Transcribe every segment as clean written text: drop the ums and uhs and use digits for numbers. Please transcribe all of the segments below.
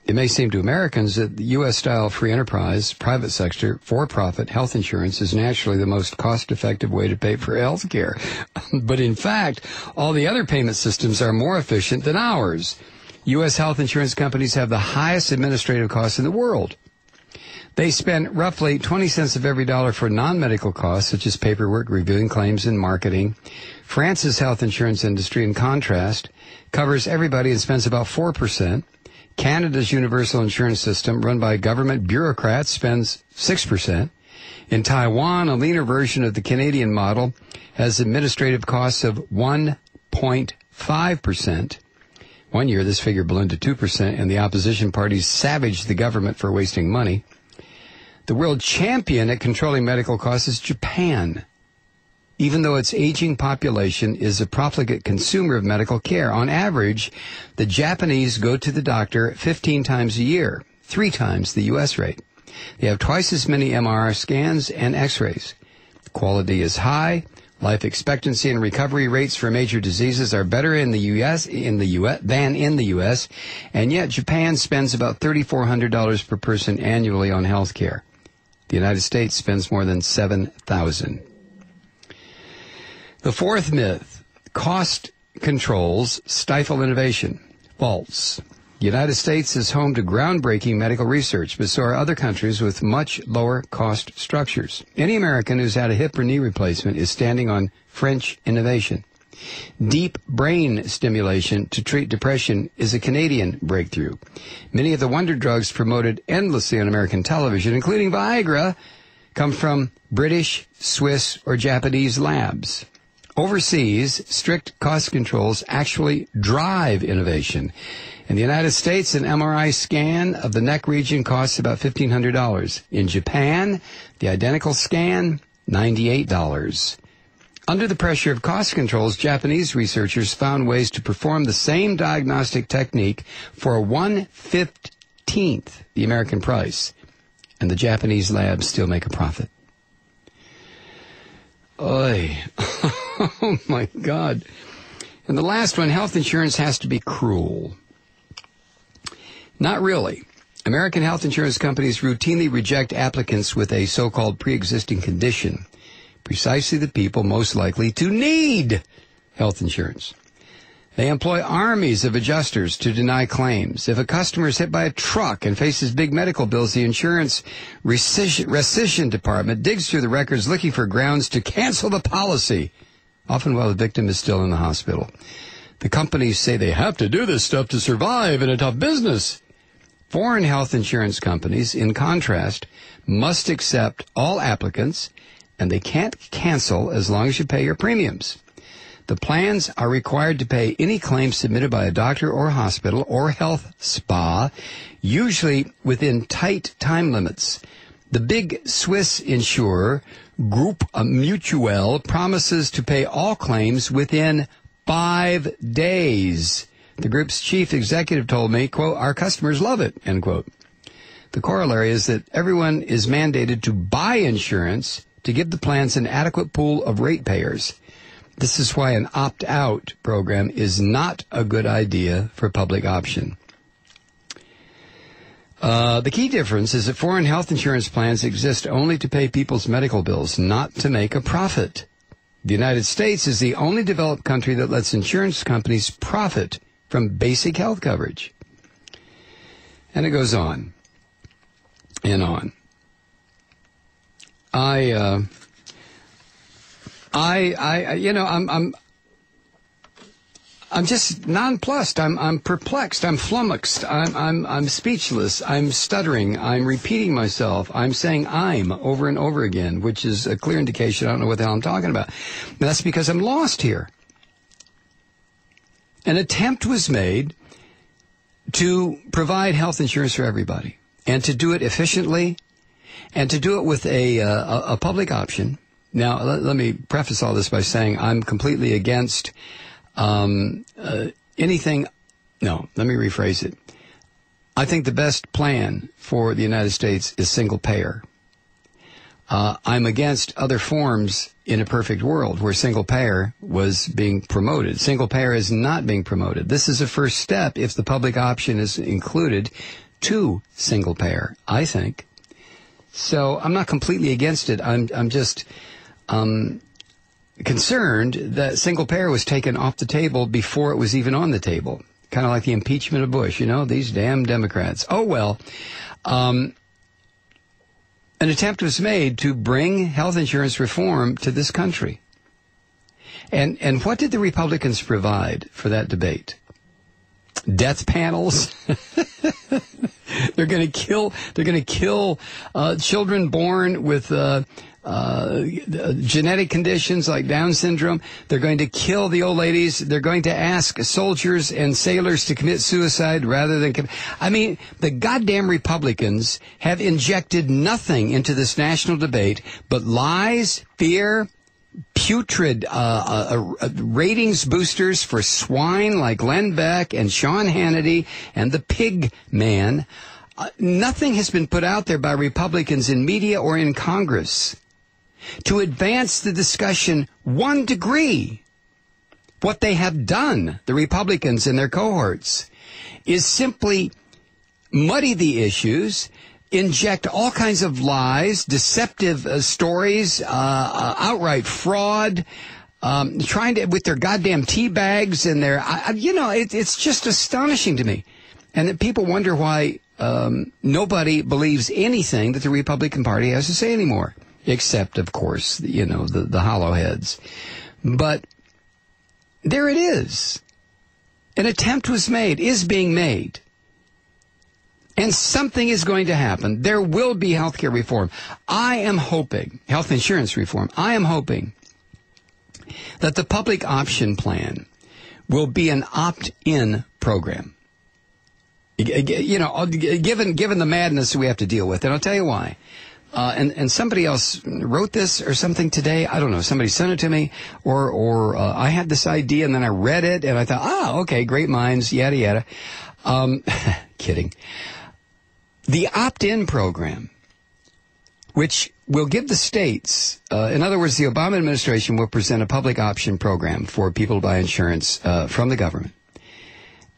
It may seem to Americans that the U.S.-style free enterprise, private sector, for-profit health insurance is naturally the most cost-effective way to pay for health care. But in fact, all the other payment systems are more efficient than ours. U.S. health insurance companies have the highest administrative costs in the world. They spend roughly 20 cents of every dollar for non-medical costs, such as paperwork, reviewing claims, and marketing. France's health insurance industry, in contrast, covers everybody and spends about 4%. Canada's universal insurance system, run by government bureaucrats, spends 6%. In Taiwan, a leaner version of the Canadian model has administrative costs of 1.5%. One year, this figure ballooned to 2%, and the opposition parties savaged the government for wasting money. The world champion at controlling medical costs is Japan, even though its aging population is a profligate consumer of medical care. On average, the Japanese go to the doctor 15 times a year, 3 times the U.S. rate. They have twice as many MRI scans and X-rays. Quality is high. Life expectancy and recovery rates for major diseases are better in the U.S. than in the U.S., and yet Japan spends about $3,400 per person annually on health care. The United States spends more than $7,000. The fourth myth, cost controls stifle innovation. False. The United States is home to groundbreaking medical research, but so are other countries with much lower cost structures. Any American who's had a hip or knee replacement is standing on French innovation. Deep brain stimulation to treat depression is a Canadian breakthrough. Many of the wonder drugs promoted endlessly on American television, including Viagra, come from British, Swiss, or Japanese labs. Overseas, strict cost controls actually drive innovation. In the United States, an MRI scan of the neck region costs about $1,500. In Japan, the identical scan, $98. Under the pressure of cost controls, Japanese researchers found ways to perform the same diagnostic technique for 1/15th the American price, and the Japanese labs still make a profit. Oy. Oh, my God. And the last one, health insurance has to be cruel. Not really. American health insurance companies routinely reject applicants with a so-called pre-existing condition, precisely the people most likely to need health insurance. They employ armies of adjusters to deny claims. If a customer is hit by a truck and faces big medical bills, the insurance rescission department digs through the records looking for grounds to cancel the policy, often while the victim is still in the hospital. The companies say they have to do this stuff to survive in a tough business. Foreign health insurance companies, in contrast, must accept all applicants, and they can't cancel as long as you pay your premiums. The plans are required to pay any claim submitted by a doctor or hospital or health spa, usually within tight time limits. The big Swiss insurer, Groupe Mutuelle, promises to pay all claims within 5 days. The group's chief executive told me, quote, "Our customers love it," end quote. The corollary is that everyone is mandated to buy insurance to give the plans an adequate pool of ratepayers. This is why an opt-out program is not a good idea for public option. The key difference is that foreign health insurance plans exist only to pay people's medical bills, not to make a profit. The United States is the only developed country that lets insurance companies profit from basic health coverage. And it goes on and on. I'm just nonplussed. I'm perplexed. I'm flummoxed. I'm speechless. I'm stuttering. I'm repeating myself. I'm saying "I'm" over and over again, which is a clear indication I don't know what the hell I'm talking about. And that's because I'm lost here. An attempt was made to provide health insurance for everybody, and to do it efficiently, and to do it with a public option. Now, let me preface all this by saying I'm completely against anything. No, let me rephrase it. I think the best plan for the United States is single payer. I'm against other forms in a perfect world where single payer was being promoted. Single payer is not being promoted. This is a first step, if the public option is included, to single payer, I think. So I'm not completely against it. I'm just concerned that single payer was taken off the table before it was even on the table. Kind of like the impeachment of Bush, these damn Democrats. Oh, well. An attempt was made to bring health insurance reform to this country. And what did the Republicans provide for that debate? Death panels. They're going to kill children born with genetic conditions like Down syndrome. They're going to kill the old ladies. They're going to ask soldiers and sailors to commit suicide rather than the goddamn Republicans have injected nothing into this national debate but lies, fear, putrid ratings boosters for swine like Glenn Beck and Sean Hannity and the pig man. Nothing has been put out there by Republicans in media or in Congress to advance the discussion 1 degree. What they have done, the Republicans and their cohorts, is simply muddy the issues, inject all kinds of lies, deceptive stories, outright fraud, trying to, with their goddamn tea bags and their, it's just astonishing to me. And that people wonder why nobody believes anything that the Republican Party has to say anymore, except, of course, the hollow heads. But there it is. An attempt was made, is being made. And something is going to happen. There will be health care reform. I am hoping, health insurance reform, I am hoping that the public option plan will be an opt-in program. Given the madness we have to deal with, and I'll tell you why. And somebody else wrote this or something today. I don't know. Somebody sent it to me, or I had this idea and then I read it and I thought, okay, great minds, yada yada. Kidding. The opt-in program, which will give the states, in other words, the Obama administration will present a public option program for people to buy insurance from the government.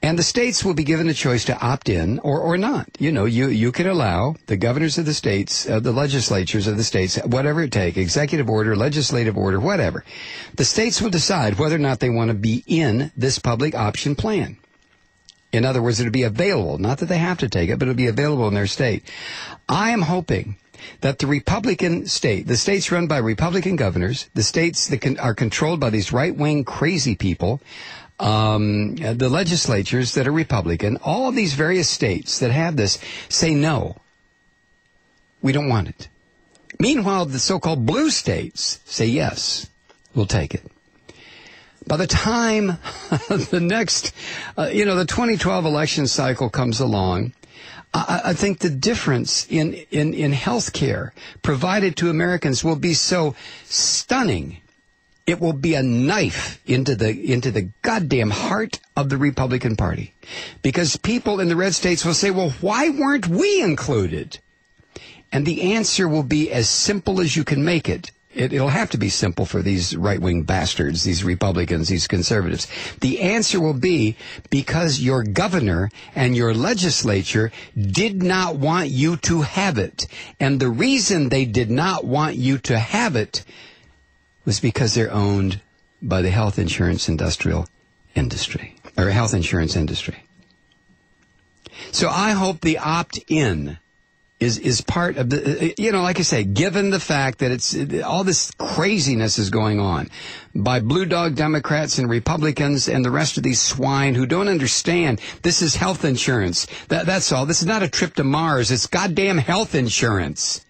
And the states will be given a choice to opt in or not. You can allow the governors of the states, the legislatures of the states, whatever it takes, executive order, legislative order, whatever. The states will decide whether or not they want to be in this public option plan. In other words, it'll be available. Not that they have to take it, but it'll be available in their state. I am hoping that the Republican state, the states run by Republican governors, the states that are controlled by these right-wing crazy people, the legislatures that are Republican, all of these various states that have this say no. We don't want it. Meanwhile, the so-called blue states say yes, we'll take it. By the time the next, the 2012 election cycle comes along, I think the difference in health care provided to Americans will be so stunning. It will be a knife into the goddamn heart of the Republican Party. Because people in the red states will say, well, why weren't we included? And the answer will be as simple as you can make it. It'll have to be simple for these right-wing bastards, these Republicans, these conservatives. The answer will be because your governor and your legislature did not want you to have it. And the reason they did not want you to have it was because they're owned by the health insurance industry. So I hope the opt-in is part of the, like I say, given the fact that it's all this craziness is going on by blue dog Democrats and Republicans and the rest of these swine who don't understand this is health insurance. That's all. This is not a trip to Mars. It's goddamn health insurance.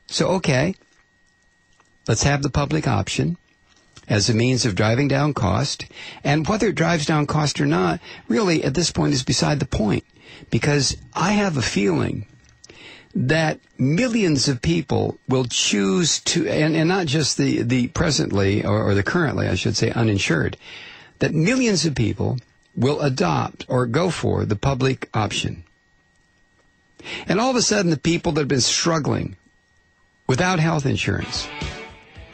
So, okay, let's have the public option as a means of driving down cost. And whether it drives down cost or not, really, at this point, is beside the point. Because I have a feeling that millions of people will choose to, and not just the presently, or the currently, I should say, uninsured, that millions of people will adopt or go for the public option. And all of a sudden, the people that have been struggling without health insurance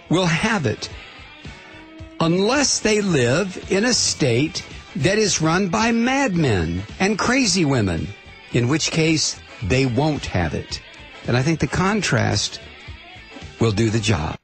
will have it unless they live in a state that is run by madmen and crazy women, in which case they won't have it. And I think the contrast will do the job.